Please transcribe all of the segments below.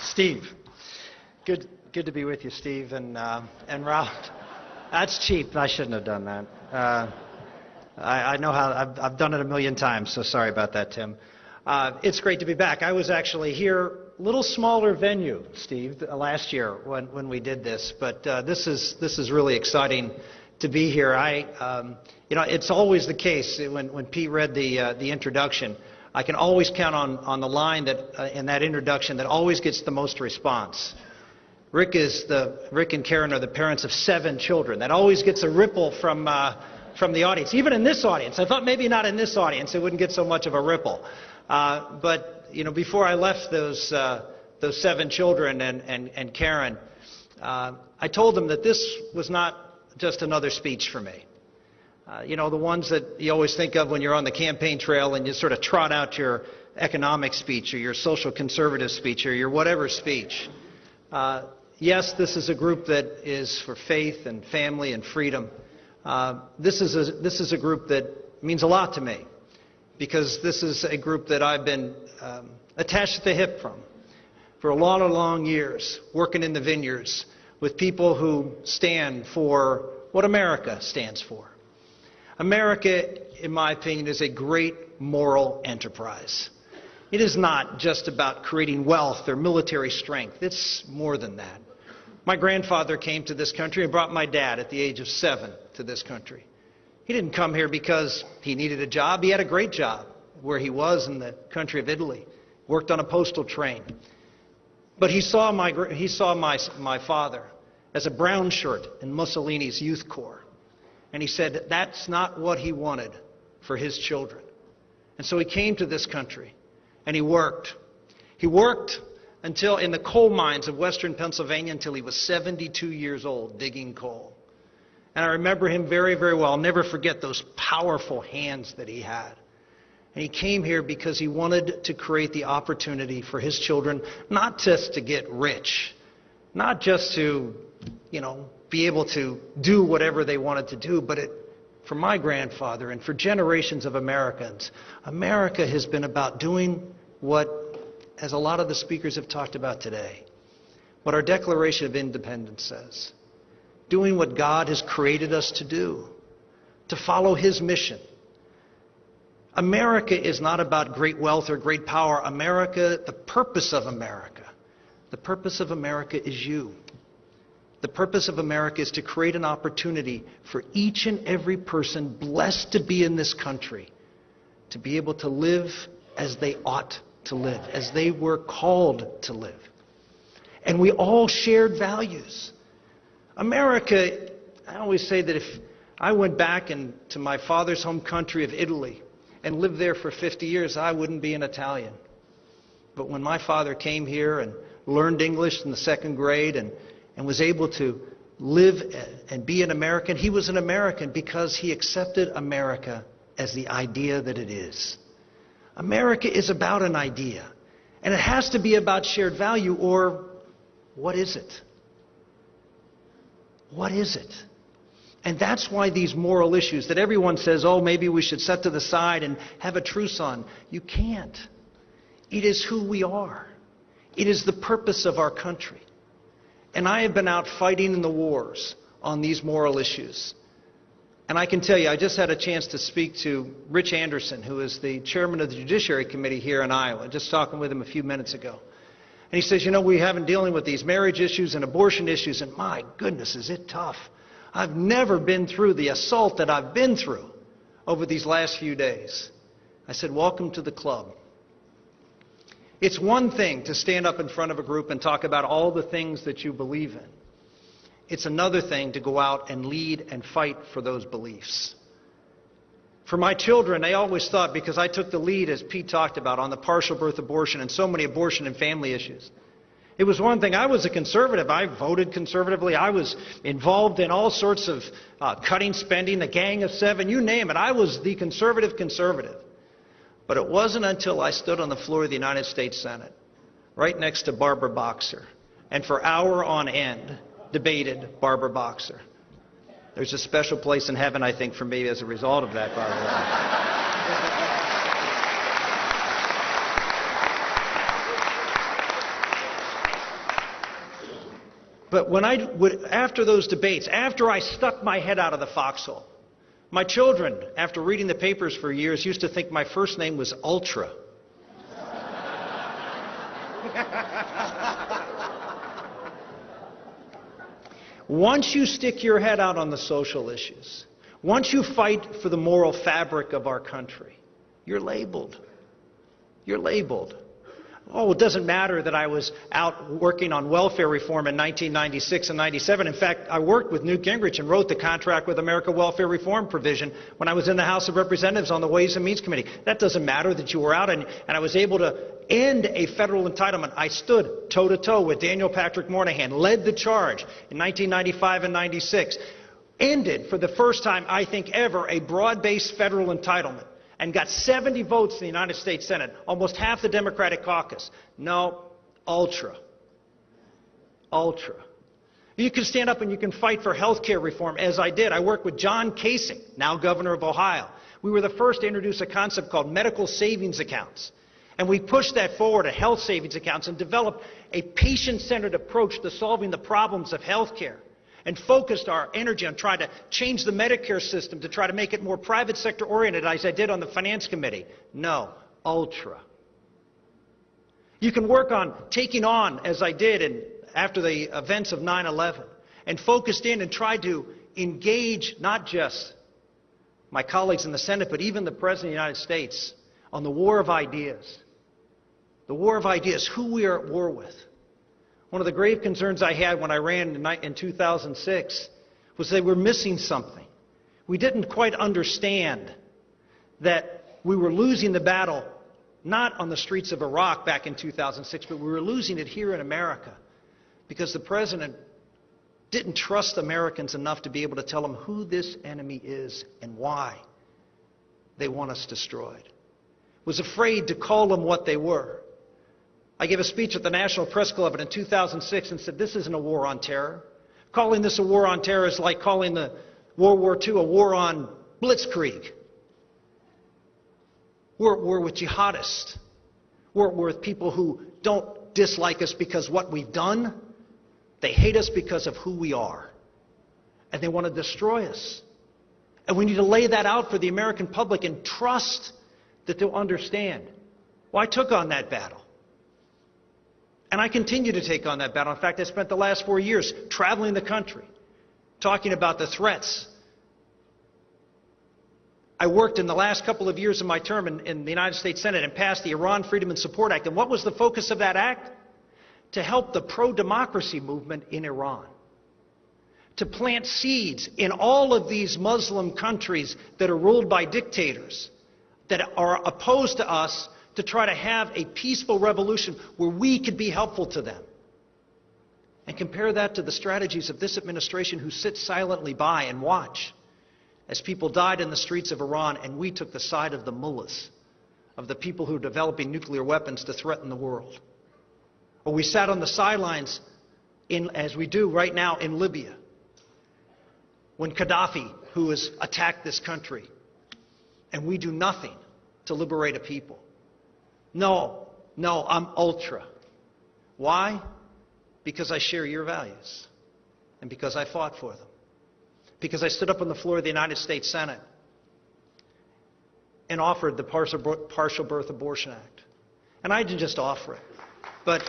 Steve, good to be with you, Steve, and Ralph. That's cheap. I shouldn't have done that. I know how I've done it a million times, so sorry about that, Tim. It's great to be back. I was actually here, little smaller venue, Steve, last year when we did this, but this is really exciting to be here. It's always the case when Pete read the introduction. I can always count on the line that in that introduction that always gets the most response. Rick and Karen are the parents of 7 children. That always gets a ripple from the audience, even in this audience. I thought maybe not in this audience it wouldn't get so much of a ripple. But before I left those 7 children and Karen, I told them that this was not just another speech for me. The ones that you always think of when you're on the campaign trail and you sort of trot out your economic speech or your social conservative speech or your whatever speech. Yes, this is a group that is for faith and family and freedom. This is a group that means a lot to me because this is a group that I've been attached at the hip from for a lot of long years, working in the vineyards with people who stand for what America stands for. America, in my opinion, is a great moral enterprise. It is not just about creating wealth or military strength. It's more than that. My grandfather came to this country and brought my dad at the age of 7 to this country. He didn't come here because he needed a job. He had a great job where he was in the country of Italy. Worked on a postal train. But he saw my father as a brown shirt in Mussolini's youth corps. And he said that's not what he wanted for his children. And so he came to this country and he worked. He worked until in the coal mines of western Pennsylvania until he was 72 years old digging coal. And I remember him very, very well. I'll never forget those powerful hands that he had. And he came here because he wanted to create the opportunity for his children not just to get rich, not just to, be able to do whatever they wanted to do, but for my grandfather and for generations of Americans, America has been about doing what, as a lot of the speakers have talked about today, what our Declaration of Independence says. Doing what God has created us to do, to follow His mission. America is not about great wealth or great power. The purpose of America is you. The purpose of America is to create an opportunity for each and every person blessed to be in this country to be able to live as they ought to live, as they were called to live. And we all shared values. America, I always say that if I went back to my father's home country of Italy and lived there for 50 years, I wouldn't be an Italian. But when my father came here and learned English in the 2nd grade and was able to live and be an American, he was an American because he accepted America as the idea that it is. America is about an idea, and it has to be about shared value, or what is it? What is it? And that's why these moral issues that everyone says, oh, maybe we should set to the side and have a truce on. You can't. It is who we are. It is the purpose of our country. And I have been out fighting in the wars on these moral issues. And I can tell you, I just had a chance to speak to Rich Anderson, who is the chairman of the Judiciary Committee here in Iowa, just talking with him a few minutes ago. And he says, we have been dealing with these marriage issues and abortion issues, and my goodness, is it tough. I've never been through the assault that I've been through over these last few days. I said, welcome to the club. It's one thing to stand up in front of a group and talk about all the things that you believe in. It's another thing to go out and lead and fight for those beliefs. For my children, they always thought, because I took the lead, as Pete talked about, on the partial birth abortion and so many abortion and family issues. It was one thing. I was a conservative. I voted conservatively. I was involved in all sorts of cutting spending, the Gang of 7, you name it. I was the conservative. But it wasn't until I stood on the floor of the United States Senate, right next to Barbara Boxer, and for hour on end debated Barbara Boxer. There's a special place in heaven, I think, for me as a result of that, by the way. But after those debates, after I stuck my head out of the foxhole, my children, after reading the papers for years, used to think my first name was Ultra. Once you stick your head out on the social issues, once you fight for the moral fabric of our country, you're labeled. You're labeled. Oh, it doesn't matter that I was out working on welfare reform in 1996 and 97. In fact, I worked with Newt Gingrich and wrote the Contract with America welfare reform provision when I was in the House of Representatives on the Ways and Means Committee. That doesn't matter that you were out, and I was able to end a federal entitlement. I stood toe-to-toe with Daniel Patrick Moynihan, led the charge in 1995 and 96, ended for the first time, I think ever, a broad-based federal entitlement, and got 70 votes in the United States Senate, almost half the Democratic caucus. No, Ultra. Ultra. You can stand up and you can fight for health care reform, as I did. I worked with John Kasich, now governor of Ohio. We were the first to introduce a concept called medical savings accounts. And we pushed that forward to health savings accounts and developed a patient-centered approach to solving the problems of health care, and focused our energy on trying to change the Medicare system to try to make it more private sector oriented, as I did on the Finance Committee. No, Ultra. You can work on taking on, as I did after the events of 9/11, and focused in and tried to engage not just my colleagues in the Senate, but even the President of the United States on the war of ideas. The war of ideas, who we are at war with. One of the grave concerns I had when I ran in 2006 was that we're missing something. We didn't quite understand that we were losing the battle not on the streets of Iraq back in 2006, but we were losing it here in America because the president didn't trust Americans enough to be able to tell them who this enemy is and why they want us destroyed. Was afraid to call them what they were. I gave a speech at the National Press Club in 2006 and said, this isn't a war on terror. Calling this a war on terror is like calling the World War II a war on blitzkrieg. We're at war with jihadists. We're at war with people who don't dislike us because what we've done. They hate us because of who we are. And they want to destroy us. And we need to lay that out for the American public and trust that they'll understand. Well, I took on that battle. And I continue to take on that battle. In fact, I spent the last 4 years traveling the country, talking about the threats. I worked in the last couple of years of my term in the United States Senate and passed the Iran Freedom and Support Act. And what was the focus of that act? To help the pro-democracy movement in Iran. To plant seeds in all of these Muslim countries that are ruled by dictators, that are opposed to us, to try to have a peaceful revolution where we could be helpful to them. And compare that to the strategies of this administration, who sit silently by and watch as people died in the streets of Iran, and we took the side of the mullahs, of the people who are developing nuclear weapons to threaten the world. Or we sat on the sidelines, as we do right now in Libya, when Gaddafi, who has attacked this country, and we do nothing to liberate a people. No, I'm Ultra. Why? Because I share your values, and because I fought for them. Because I stood up on the floor of the United States Senate and offered the Partial Birth Abortion Act. And I didn't just offer it, but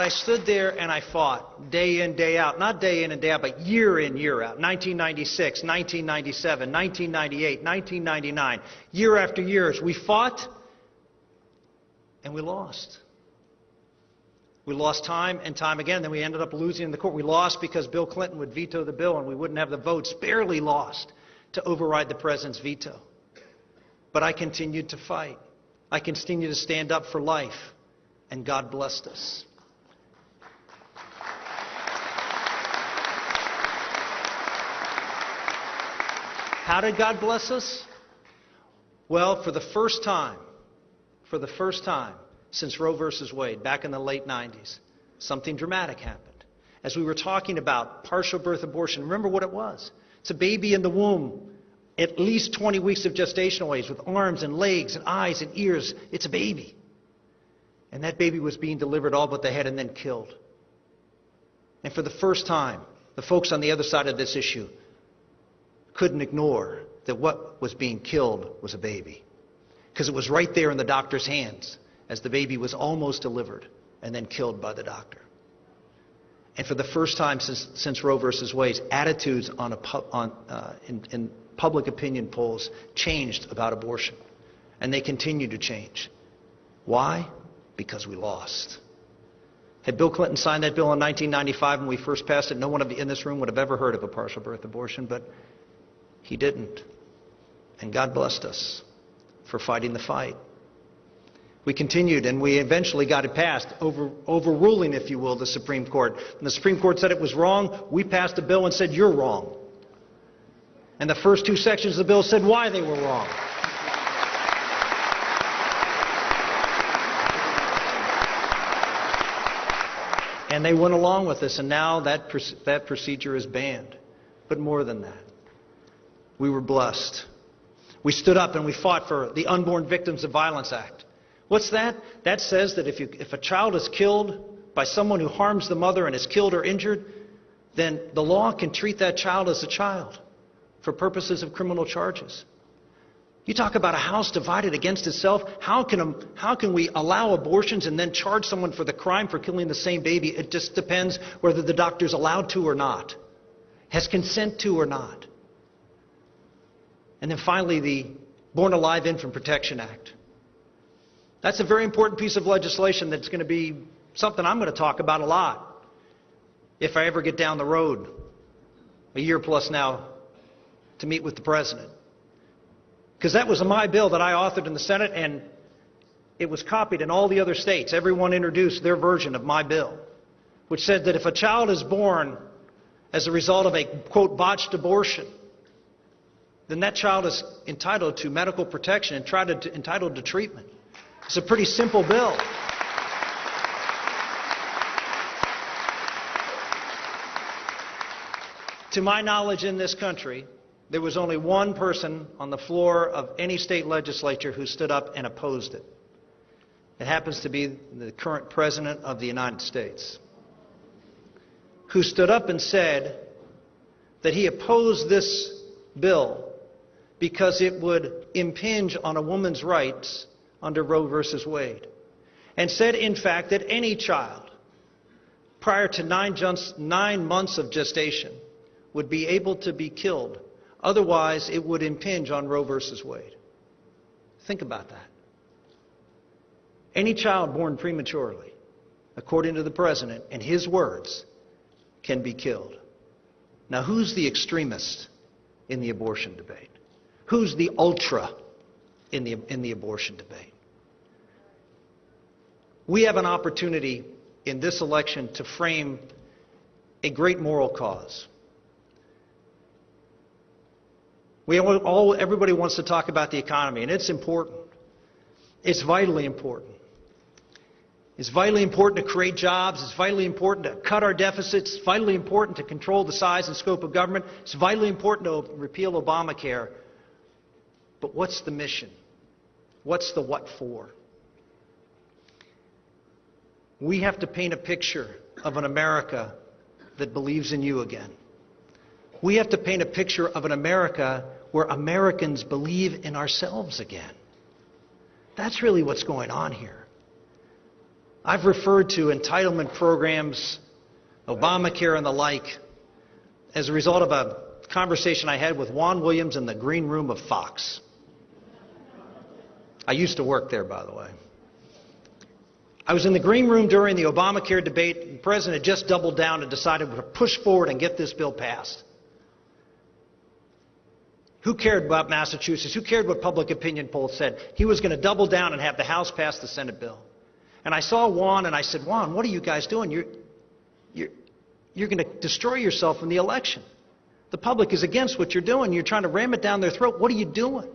I stood there and I fought day in, day out. Not day in and day out, but year in, year out. 1996, 1997, 1998, 1999. Year after year, we fought and we lost. We lost time and time again. Then we ended up losing in the court. We lost because Bill Clinton would veto the bill and we wouldn't have the votes. Barely lost to override the president's veto. But I continued to fight. I continued to stand up for life. And God blessed us. How did God bless us? Well, for the first time since Roe versus Wade, back in the late 90s, something dramatic happened. As we were talking about partial birth abortion, remember what it was. It's a baby in the womb, at least 20 weeks of gestational age with arms and legs and eyes and ears. It's a baby. And that baby was being delivered all but the head and then killed. And for the first time, the folks on the other side of this issue couldn't ignore that what was being killed was a baby. Because it was right there in the doctor's hands as the baby was almost delivered and then killed by the doctor. And for the first time since Roe versus Wade, attitudes in public opinion polls changed about abortion. And they continue to change. Why? Because we lost. Had Bill Clinton signed that bill in 1995 when we first passed it, no one in this room would have ever heard of a partial birth abortion, but he didn't. And God blessed us for fighting the fight. We continued, and we eventually got it passed, overruling, if you will, the Supreme Court. When the Supreme Court said it was wrong, we passed a bill and said, you're wrong. And the first two sections of the bill said why they were wrong. And they went along with this, and now that procedure is banned. But more than that, we were blessed. We stood up and we fought for the Unborn Victims of Violence Act. What's that? That says that if a child is killed by someone who harms the mother and is killed or injured, then the law can treat that child as a child for purposes of criminal charges. You talk about a house divided against itself. How can we allow abortions and then charge someone for the crime for killing the same baby? It just depends whether the doctor's allowed to or not, has consent to or not. And then finally, the Born Alive Infant Protection Act. That's a very important piece of legislation that's going to be something I'm going to talk about a lot if I ever get down the road, a year plus now, to meet with the president. Because that was my bill that I authored in the Senate, and it was copied in all the other states. Everyone introduced their version of my bill, which said that if a child is born as a result of a, quote, botched abortion, then that child is entitled to medical protection and entitled to treatment. It's a pretty simple bill. To my knowledge, in this country, there was only one person on the floor of any state legislature who stood up and opposed it. It happens to be the current President of the United States, who stood up and said that he opposed this bill because it would impinge on a woman's rights under Roe versus Wade, and said, in fact, that any child prior to 9 months of gestation would be able to be killed. Otherwise, it would impinge on Roe versus Wade. Think about that. Any child born prematurely, according to the president and his words, can be killed. Now, who's the extremist in the abortion debate? Who's the ultra in the abortion debate? We have an opportunity in this election to frame a great moral cause. Everybody wants to talk about the economy, and it's important. It's vitally important. It's vitally important to create jobs. It's vitally important to cut our deficits. It's vitally important to control the size and scope of government. It's vitally important to repeal Obamacare. But what's the mission? What's the what for? We have to paint a picture of an America that believes in you again. We have to paint a picture of an America where Americans believe in ourselves again. That's really what's going on here. I've referred to entitlement programs, Obamacare and the like, as a result of a conversation I had with Juan Williams in the green room of Fox. I used to work there, by the way. I was in the green room during the Obamacare debate. The president had just doubled down and decided to push forward and get this bill passed. Who cared about Massachusetts? Who cared what public opinion polls said? He was going to double down and have the House pass the Senate bill. And I saw Juan and I said, Juan, what are you guys doing? You're going to destroy yourself in the election. The public is against what you're doing. You're trying to ram it down their throat. What are you doing?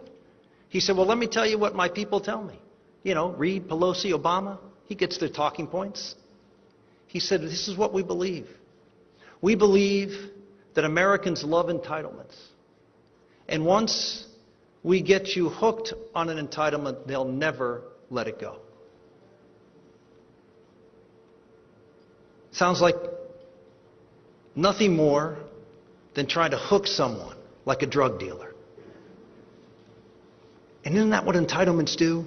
He said, well, let me tell you what my people tell me. You know, Reid, Pelosi, Obama, he gets their talking points. He said, this is what we believe. We believe that Americans love entitlements. And once we get you hooked on an entitlement, they'll never let it go. Sounds like nothing more than trying to hook someone like a drug dealer. And isn't that what entitlements do?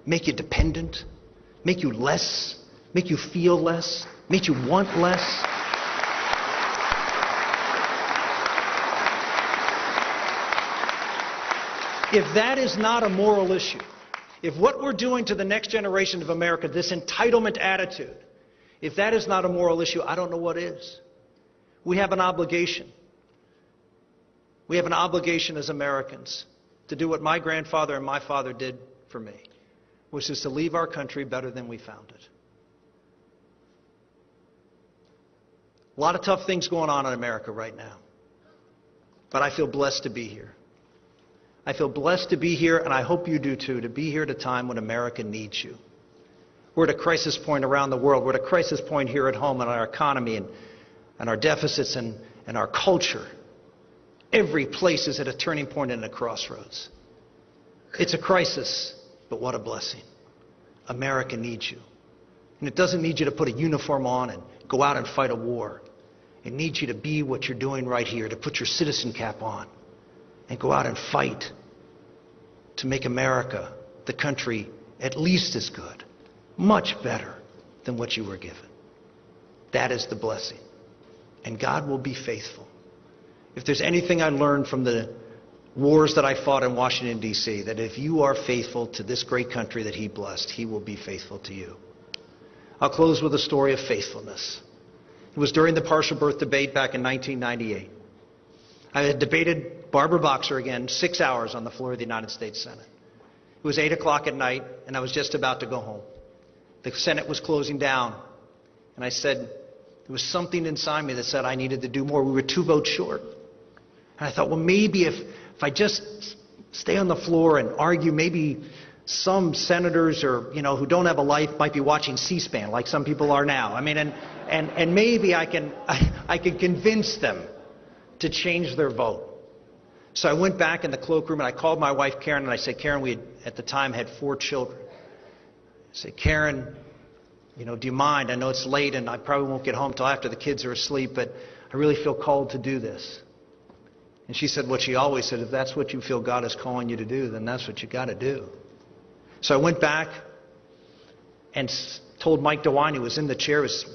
Make you dependent, make you less, make you feel less, make you want less. If that is not a moral issue, if what we're doing to the next generation of America, this entitlement attitude, if that is not a moral issue, I don't know what is. We have an obligation. We have an obligation as Americans to do what my grandfather and my father did for me, which is to leave our country better than we found it. A lot of tough things going on in America right now. But I feel blessed to be here. I feel blessed to be here, and I hope you do too, to be here at a time when America needs you. We're at a crisis point around the world. We're at a crisis point here at home in our economy and our deficits and our culture. Every place is at a turning point and a crossroads. It's a crisis, but what a blessing. America needs you. And it doesn't need you to put a uniform on and go out and fight a war. It needs you to be what you're doing right here, to put your citizen cap on and go out and fight to make America, the country, at least as good, much better than what you were given. That is the blessing. And God will be faithful. If there's anything I learned from the wars that I fought in Washington, D.C., that if you are faithful to this great country that He blessed, He will be faithful to you. I'll close with a story of faithfulness. It was during the partial birth debate back in 1998. I had debated Barbara Boxer again 6 hours on the floor of the United States Senate. It was 8 o'clock at night, and I was just about to go home. The Senate was closing down, and I said, there was something inside me that said I needed to do more. We were 2 votes short. And I thought, well, maybe if I just stay on the floor and argue, maybe some senators or, who don't have a life might be watching C-SPAN like some people are now. I mean, and maybe I can convince them to change their vote. So I went back in the cloakroom and I called my wife Karen and I said, Karen, we at the time had 4 children. I said, Karen, do you mind? I know it's late and I probably won't get home till after the kids are asleep, but I really feel called to do this. And she said what she always said, if that's what you feel God is calling you to do, then that's what you got to do. So I went back and told Mike DeWine, who was in the chair, was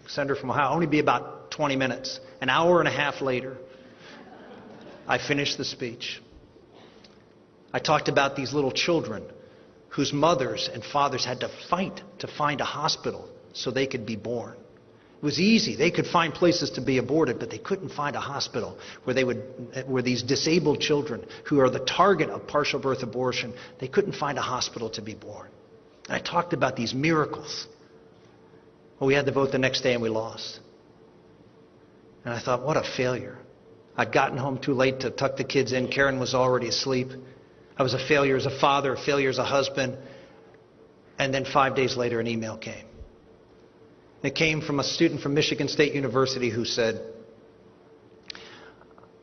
senator from Ohio, only be about 20 minutes. An hour and a half later, I finished the speech. I talked about these little children whose mothers and fathers had to fight to find a hospital so they could be born. It was easy. They could find places to be aborted, but they couldn't find a hospital where these disabled children who are the target of partial birth abortion, they couldn't find a hospital to be born. And I talked about these miracles. Well, we had the vote the next day and we lost. And I thought, what a failure. I'd gotten home too late to tuck the kids in. Karen was already asleep. I was a failure as a father, a failure as a husband. And then 5 days later, an email came. It came from a student from Michigan State University who said,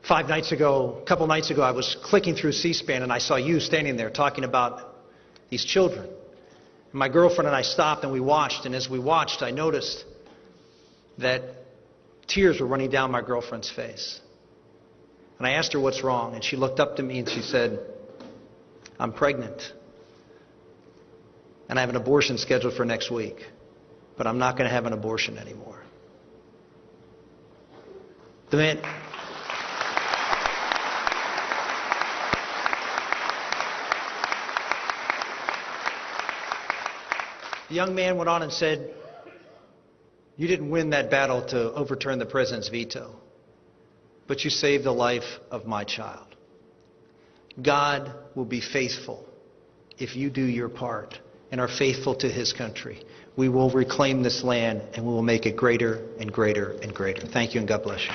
a couple nights ago, I was clicking through C-SPAN and I saw you standing there talking about these children. And my girlfriend and I stopped and we watched, and as we watched, I noticed that tears were running down my girlfriend's face. And I asked her what's wrong, and she looked up to me and she said, I'm pregnant. And I have an abortion scheduled for next week. But I'm not going to have an abortion anymore. The young man went on and said, you didn't win that battle to overturn the president's veto, but you saved the life of my child. God will be faithful if you do your part and are faithful to His country. We will reclaim this land and we will make it greater and greater and greater. Thank you and God bless you.